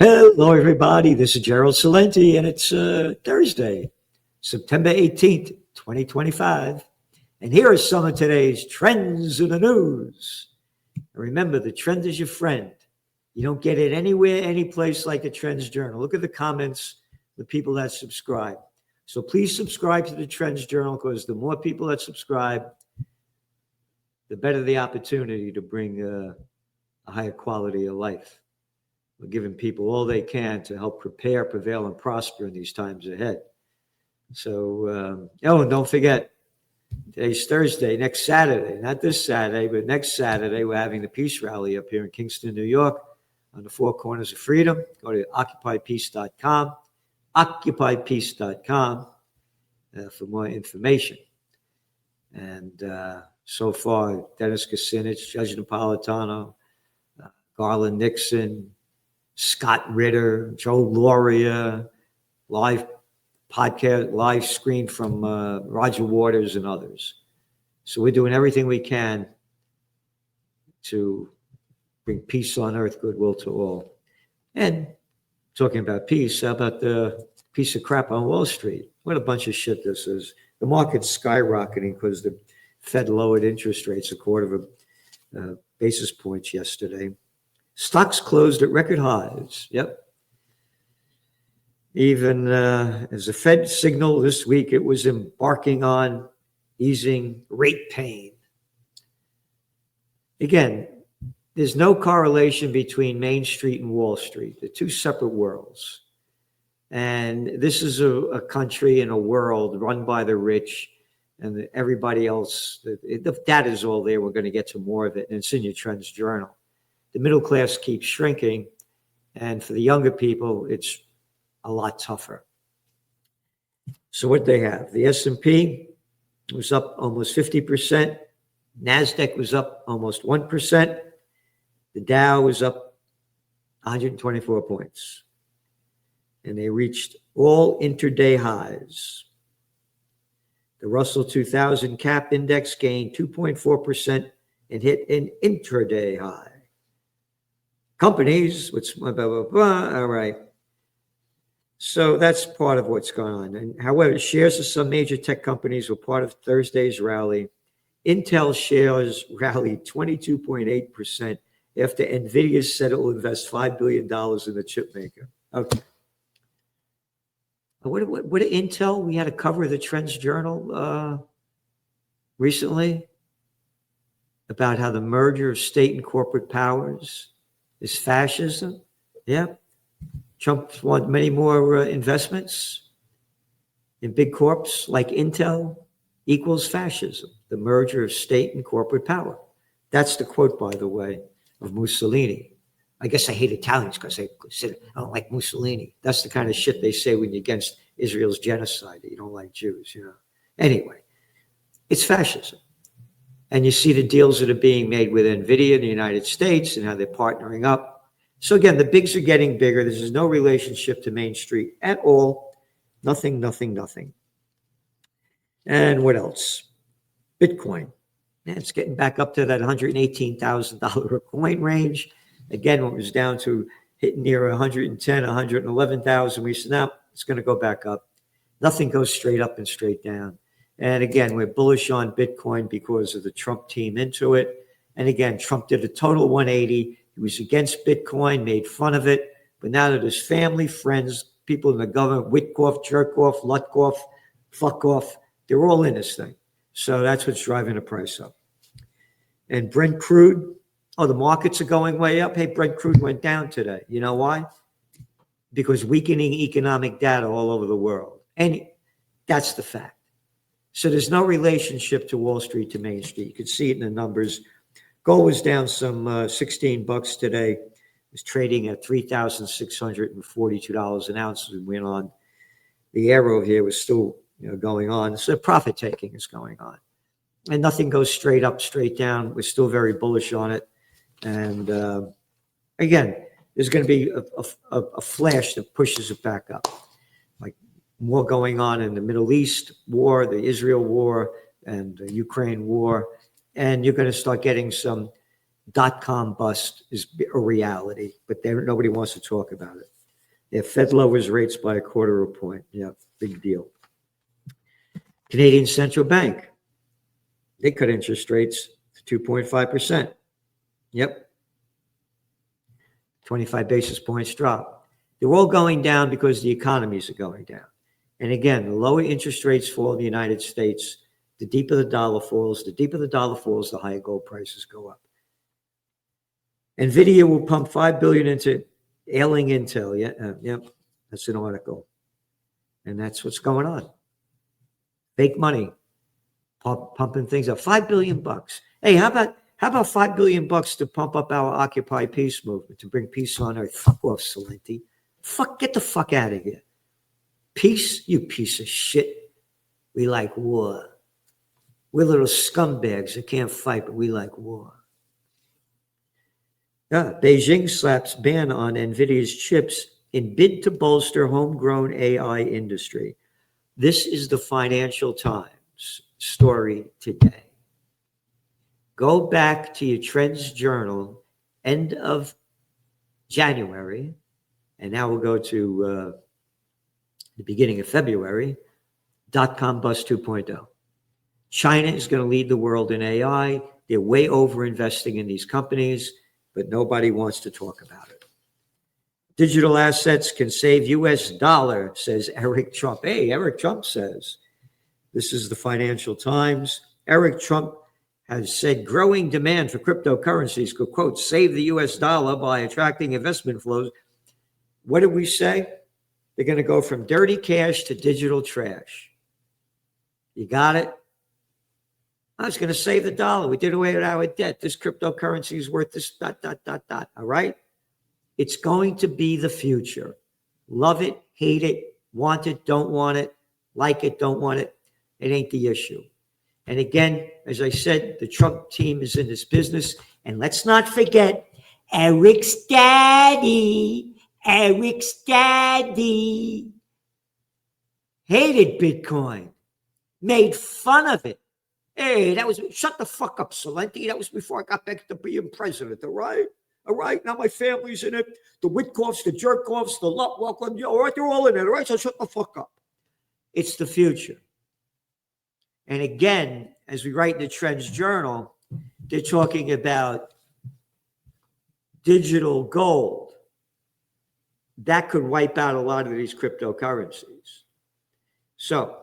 Hello, everybody. This is Gerald Celente, and it's Thursday, September 18th, 2025. And here are some of today's trends in the news. And remember, the trend is your friend. You don't get it anywhere, any place like the Trends Journal. Look at the comments, the people that subscribe. So please subscribe to the Trends Journal because the more people that subscribe, the better the opportunity to bring a higher quality of life. We're giving people all they can to help prepare, prevail, and prosper in these times ahead. So, and don't forget, today's Thursday, next Saturday, not this Saturday, but next Saturday, we're having the Peace Rally up here in Kingston, New York, on the Four Corners of Freedom. Go to occupypeace.com, occupypeace.com for more information. And so far, Dennis Kucinich, Judge Napolitano, Garland Nixon, Scott Ritter, Joe Lauria, live podcast, live screen from Roger Waters and others. So we're doing everything we can to bring peace on earth, goodwill to all. And talking about peace, how about the piece of crap on Wall Street? What a bunch of shit this is. The market's skyrocketing because the Fed lowered interest rates a quarter of a basis points yesterday. Stocks closed at record highs. Yep. Even as the Fed signaled this week, it was embarking on easing rate pain. Again, there's no correlation between Main Street and Wall Street. They're two separate worlds. And this is a country and a world run by the rich, and everybody else. The data is all there. We're going to get to more of it. And it's in your Trends Journal. The middle class keeps shrinking, and for the younger people, it's a lot tougher. So what they have, the S&P was up almost 50%. NASDAQ was up almost 1%. The Dow was up 124 points. And they reached all intraday highs. The Russell 2000 cap index gained 2.4% and hit an intraday high. Companies, which blah, blah, blah, blah. All right. So that's part of what's going on. And however, shares of some major tech companies were part of Thursday's rally. Intel shares rallied 22.8% after NVIDIA said it will invest $5 billion in the chip maker. Okay. What Intel? We had a cover of the Trends Journal recently about how the merger of state and corporate powers is fascism. Yeah. Trump wants many more investments in big corps like Intel equals fascism, the merger of state and corporate power. That's the quote, by the way, of Mussolini. I guess I hate Italians because I don't like Mussolini. That's the kind of shit they say when you're against Israel's genocide, that you don't like Jews, you know. Anyway, it's fascism. And you see the deals that are being made with NVIDIA in the United States and how they're partnering up. So again, the bigs are getting bigger. There's no relationship to Main Street at all. Nothing. And what else? Bitcoin. Yeah, it's getting back up to that $118,000 a coin range. Again, when it was down to hitting near 110, 111,000, we said, now it's going to go back up. Nothing goes straight up and straight down. And again, we're bullish on Bitcoin because of the Trump team into it. And again, Trump did a total 180. He was against Bitcoin, made fun of it. But now that his family, friends, people in the government, Witkoff, Jerkoff, Lutkoff, Fuckoff, they're all in this thing. So that's what's driving the price up. And Brent crude, the markets are going way up. Hey, Brent crude went down today. You know why? Because weakening economic data all over the world. And that's the fact. So there's no relationship to Wall Street to Main Street. You can see it in the numbers. Gold was down some $16 today. It was trading at $3,642 an ounce. We went on. The arrow here was still going on. So profit taking is going on. And nothing goes straight up, straight down. We're still very bullish on it. And again, there's going to be a flash that pushes it back up. Like more going on in the Middle East war, the Israel war, and the Ukraine war. And you're going to start getting some dot-com bust is a reality, but nobody wants to talk about it. The Fed lowers rates by a quarter of a point. Yeah, big deal. Canadian Central Bank, they cut interest rates to 2.5%. Yep. 25 basis points drop. They're all going down because the economies are going down. And again, the lower interest rates fall in the United States, the deeper the dollar falls. The deeper the dollar falls, the higher gold prices go up. NVIDIA will pump $5 billion into ailing Intel. Yep, that's an article. And that's what's going on. Fake money, pumping things up. $5 billion. Hey, how about $5 billion to pump up our Occupy Peace movement, to bring peace on earth? Fuck off, Celente. Get the fuck out of here. Peace? You piece of shit. We like war. We're little scumbags that can't fight, but we like war. Yeah, Beijing slaps ban on NVIDIA's chips in bid to bolster homegrown AI industry. This is the Financial Times story today. Go back to your Trends Journal, end of January, and now we'll go to the beginning of February, dot-com bust 2.0. China is going to lead the world in AI. They're way over investing in these companies, but nobody wants to talk about it. Digital assets can save US dollar, says Eric Trump. Hey, Eric Trump says. This is the Financial Times. Eric Trump has said growing demand for cryptocurrencies could, quote, save the US dollar by attracting investment flows. What did we say? They're going to go from dirty cash to digital trash. You got it? I was going to save the dollar. We did away with our debt. This cryptocurrency is worth this, ... All right? It's going to be the future. Love it, hate it, want it, don't want it, like it, don't want it. It ain't the issue. And again, as I said, the Trump team is in this business. And let's not forget Eric's daddy. Eric's daddy hated Bitcoin, made fun of it. Hey, shut the fuck up, Celente. That was before I got back to being president, all right? All right, now my family's in it. The Witkoffs, the Jerkoffs, the Lutwalk, all right, they're all in it, all right? So shut the fuck up. It's the future. And again, as we write in the Trends Journal, they're talking about digital gold. That could wipe out a lot of these cryptocurrencies. So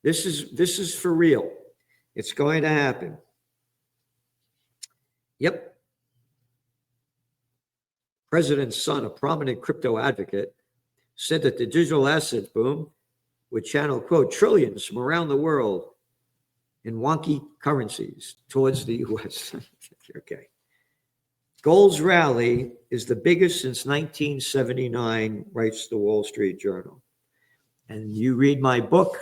this is for real. It's going to happen. Yep. President's son, a prominent crypto advocate, said that the digital asset boom would channel, quote, trillions from around the world in wonky currencies towards the U.S. Okay. Gold's rally is the biggest since 1979, writes the Wall Street Journal. And you read my book,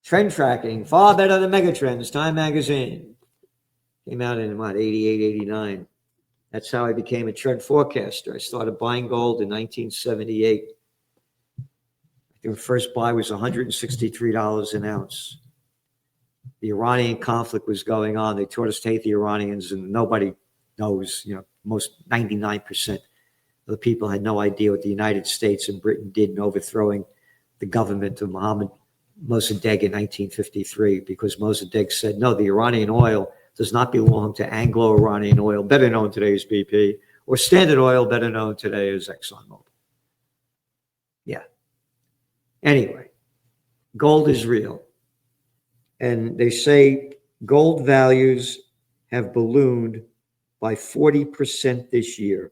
Trend Tracking, far better than Megatrends, Time Magazine. Came out in, 88, 89. That's how I became a trend forecaster. I started buying gold in 1978. The first buy was $163 an ounce. The Iranian conflict was going on. They taught us to hate the Iranians, and nobody knows, most 99% of the people had no idea what the United States and Britain did in overthrowing the government of Mohammed Mossadegh in 1953, because Mossadegh said, no, the Iranian oil does not belong to Anglo-Iranian oil, better known today as BP, or Standard Oil, better known today as ExxonMobil. Yeah. Anyway, gold is real. And they say gold values have ballooned by 40% this year.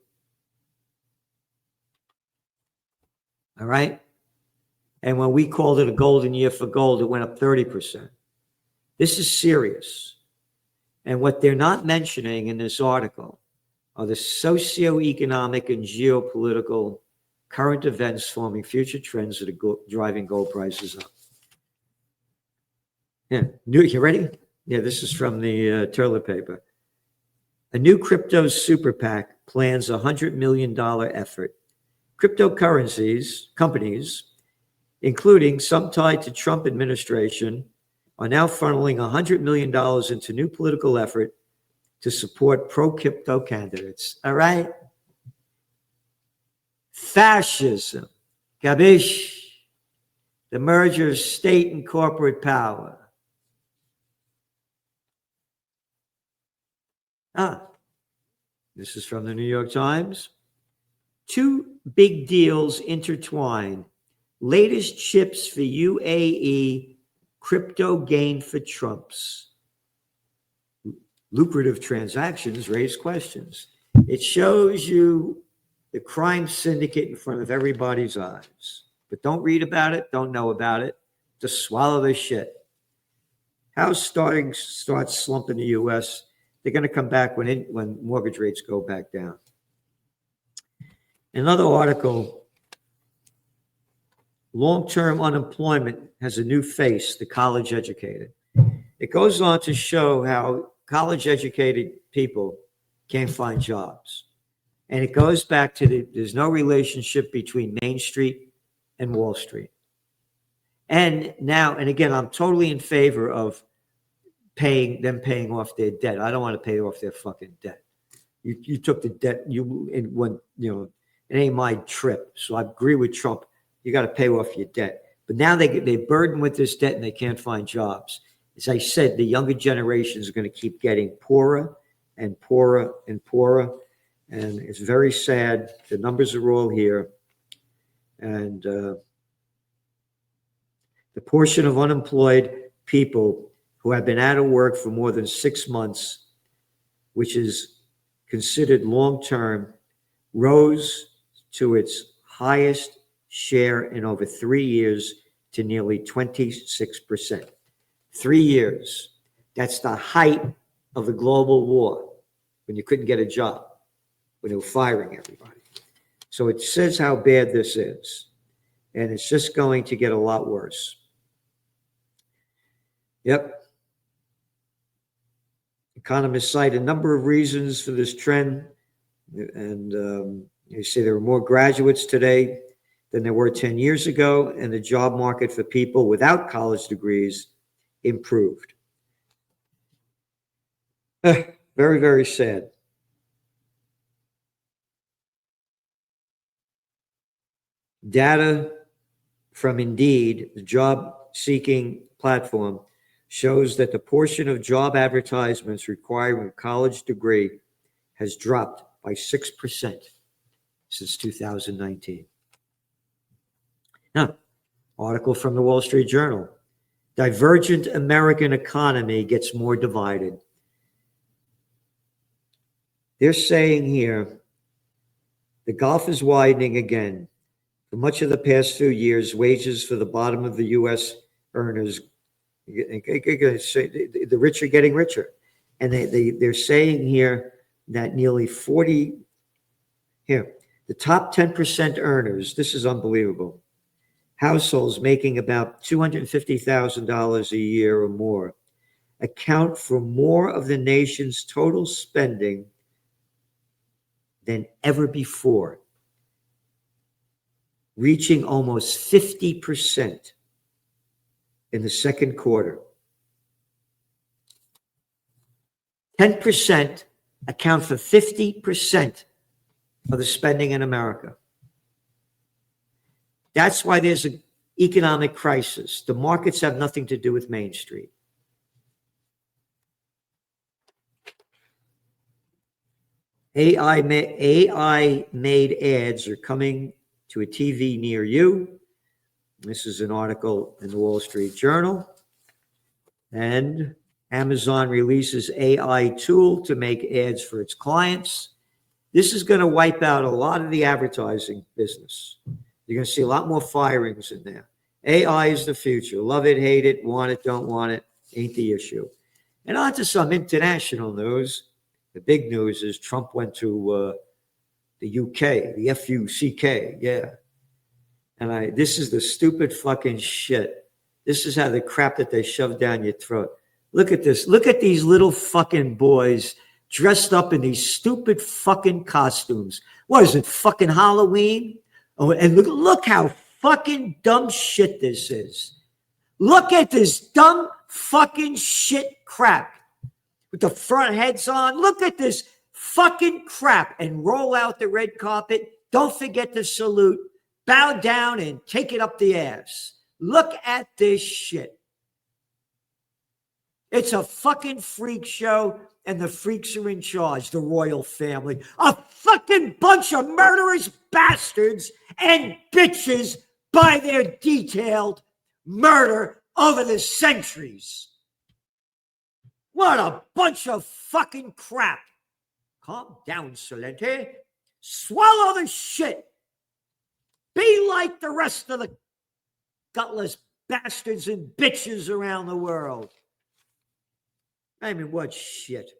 All right? And when we called it a golden year for gold, it went up 30%. This is serious. And what they're not mentioning in this article are the socioeconomic and geopolitical current events forming future trends that are driving gold prices up. Yeah, you ready? Yeah, this is from the Turler paper. A new crypto super PAC plans a $100 million effort. Cryptocurrencies companies, including some tied to Trump administration, are now funneling $100 million into new political effort to support pro-crypto candidates. All right? Fascism. Gabish. The merger of state and corporate power. This is from the New York Times. Two big deals intertwined. Latest chips for UAE, crypto gain for Trump's. Lucrative transactions raise questions. It shows you the crime syndicate in front of everybody's eyes. But don't read about it, don't know about it. Just swallow this shit. House starts slumping the U.S. They're going to come back when mortgage rates go back down. Another article, long-term unemployment has a new face, the college educated. It goes on to show how college educated people can't find jobs. And it goes back to there's no relationship between Main Street and Wall Street. And now, and again, I'm totally in favor of paying off their debt. I don't want to pay off their fucking debt. You took the debt, it ain't my trip. So I agree with Trump. You got to pay off your debt. But now they're burdened with this debt and they can't find jobs. As I said, the younger generations are going to keep getting poorer and poorer and poorer. And it's very sad. The numbers are all here. And the portion of unemployed people who have been out of work for more than 6 months, which is considered long-term, rose to its highest share in over 3 years to nearly 26%. 3 years. That's the height of the global war, when you couldn't get a job, when they were firing everybody. So it says how bad this is. And it's just going to get a lot worse. Yep. Economists cite a number of reasons for this trend. And they say there are more graduates today than there were 10 years ago, and the job market for people without college degrees improved. Very, very sad. Data from Indeed, the job-seeking platform, shows that the portion of job advertisements requiring a college degree has dropped by 6% since 2019. Now, article from the Wall Street Journal. Divergent American economy gets more divided. They're saying here, the gulf is widening again. For much of the past few years, wages for the bottom of the U.S. earners, the rich are getting richer. And they're saying here that nearly 40, here, the top 10% earners, this is unbelievable, households making about $250,000 a year or more, account for more of the nation's total spending than ever before, reaching almost 50% in the second quarter. 10% account for 50% of the spending in America. That's why there's an economic crisis. The markets have nothing to do with Main Street. AI-made ads are coming to a TV near you. This is an article in the Wall Street Journal. And Amazon releases AI tool to make ads for its clients. This is going to wipe out a lot of the advertising business. You're going to see a lot more firings in there. AI is the future. Love it, hate it, want it, don't want it, ain't the issue. And on to some international news. The big news is Trump went to the UK, the FUCK, yeah. And this is the stupid fucking shit. This is how the crap that they shove down your throat. Look at this. Look at these little fucking boys dressed up in these stupid fucking costumes. What is it, fucking Halloween? Oh, and look how fucking dumb shit this is. Look at this dumb fucking shit crap with the front heads on. Look at this fucking crap and roll out the red carpet. Don't forget to salute, bow down, and take it up the ass. Look at this shit. It's a fucking freak show, and the freaks are in charge, the royal family. A fucking bunch of murderous bastards and bitches by their detailed murder over the centuries. What a bunch of fucking crap. Calm down, Celente. Swallow the shit. Be like the rest of the gutless bastards and bitches around the world. I mean, what shit?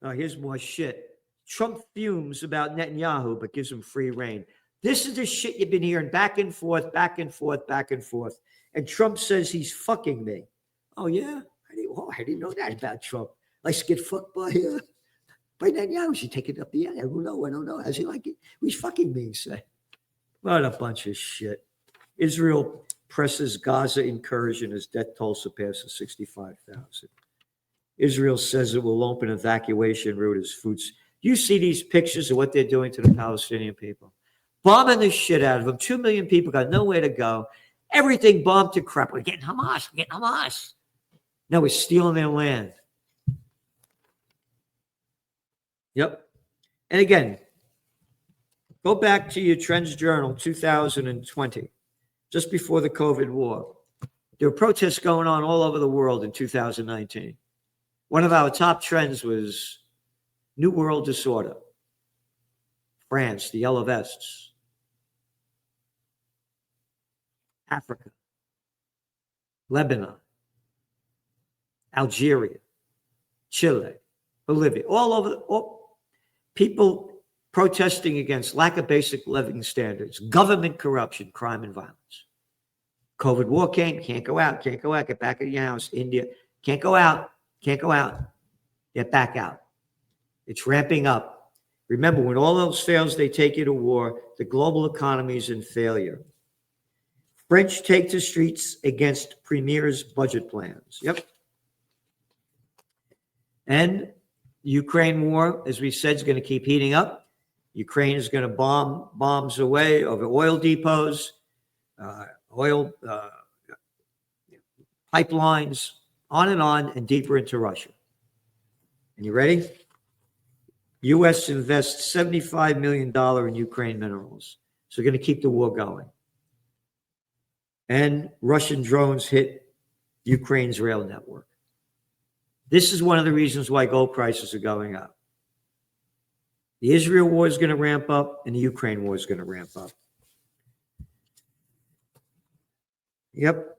Oh, here's more shit. Trump fumes about Netanyahu, but gives him free reign. This is the shit you've been hearing back and forth, back and forth, back and forth. And Trump says he's fucking me. Oh, yeah? I didn't know that about Trump. Likes to get fucked by Netanyahu. She's taking it up the air. I don't know. How's he like it? He's fucking me, say. What a bunch of shit. Israel presses Gaza incursion as death toll surpasses 65,000. Israel says it will open evacuation route as foods. You see these pictures of what they're doing to the Palestinian people. Bombing the shit out of them. 2 million people got nowhere to go. Everything bombed to crap. We're getting Hamas. Now we're stealing their land. Yep. And again, go back to your Trends Journal, 2020, just before the COVID war. There were protests going on all over the world in 2019. One of our top trends was New World Disorder. France, the Yellow Vests. Africa. Lebanon. Algeria. Chile. Bolivia. All over people protesting against lack of basic living standards, government corruption, crime, and violence. COVID war came, can't go out, get back in your house. India, can't go out, get back out. It's ramping up. Remember, when all else fails, they take you to war. The global economy is in failure. French take to streets against Premier's budget plans. Yep. And Ukraine war, as we said, is going to keep heating up. Ukraine is going to bombs away over oil depots, oil pipelines, on, and deeper into Russia. And you ready? U.S. invests $75 million in Ukraine minerals. So we're going to keep the war going. And Russian drones hit Ukraine's rail network. This is one of the reasons why gold prices are going up. The Israel war is going to ramp up, and the Ukraine war is going to ramp up. Yep.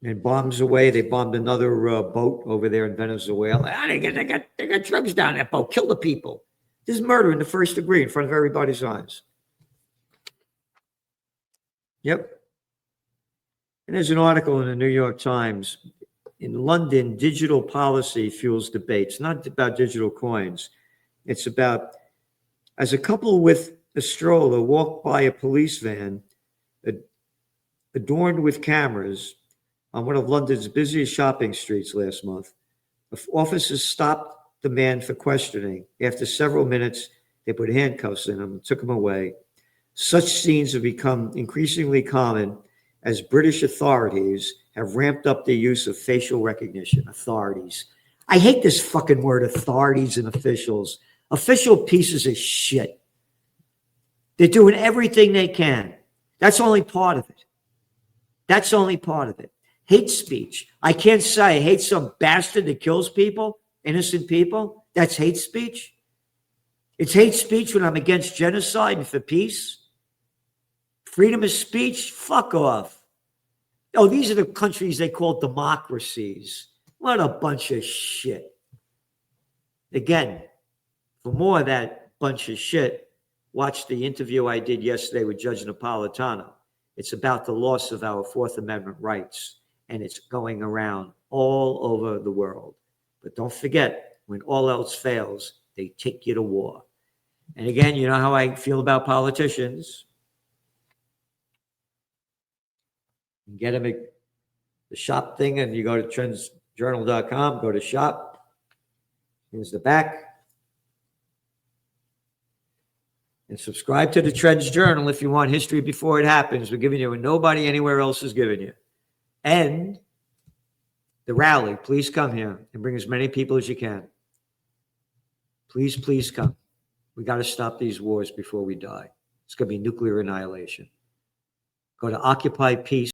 And bombs away. They bombed another boat over there in Venezuela. They got drugs down that boat. Kill the people. This is murder in the first degree in front of everybody's eyes. Yep. And there's an article in the New York Times. In London, digital policy fuels debates. Not about digital coins. It's about, as a couple with a stroller walked by a police van adorned with cameras on one of London's busiest shopping streets last month, officers stopped the man for questioning. After several minutes, they put handcuffs in him and took him away. Such scenes have become increasingly common as British authorities have ramped up the use of facial recognition. Authorities. I hate this fucking word, authorities and officials. Official pieces of shit. They're doing everything they can. That's only part of it. Hate speech. I can't say I hate some bastard that kills people, innocent people. That's hate speech. It's hate speech when I'm against genocide and for peace. Freedom of speech, fuck off. Oh, these are the countries they call democracies. What a bunch of shit. Again, for more of that bunch of shit, watch the interview I did yesterday with Judge Napolitano. It's about the loss of our Fourth Amendment rights, and it's going around all over the world. But don't forget, when all else fails, they take you to war. And again, you know how I feel about politicians. Get them the shop thing, and you go to trendsjournal.com, go to shop. Here's the back. And subscribe to the Trends Journal if you want history before it happens. We're giving you what nobody anywhere else is giving you. And the rally, please come here and bring as many people as you can. Please, please come. We got to stop these wars before we die. It's going to be nuclear annihilation. Go to Occupy Peace.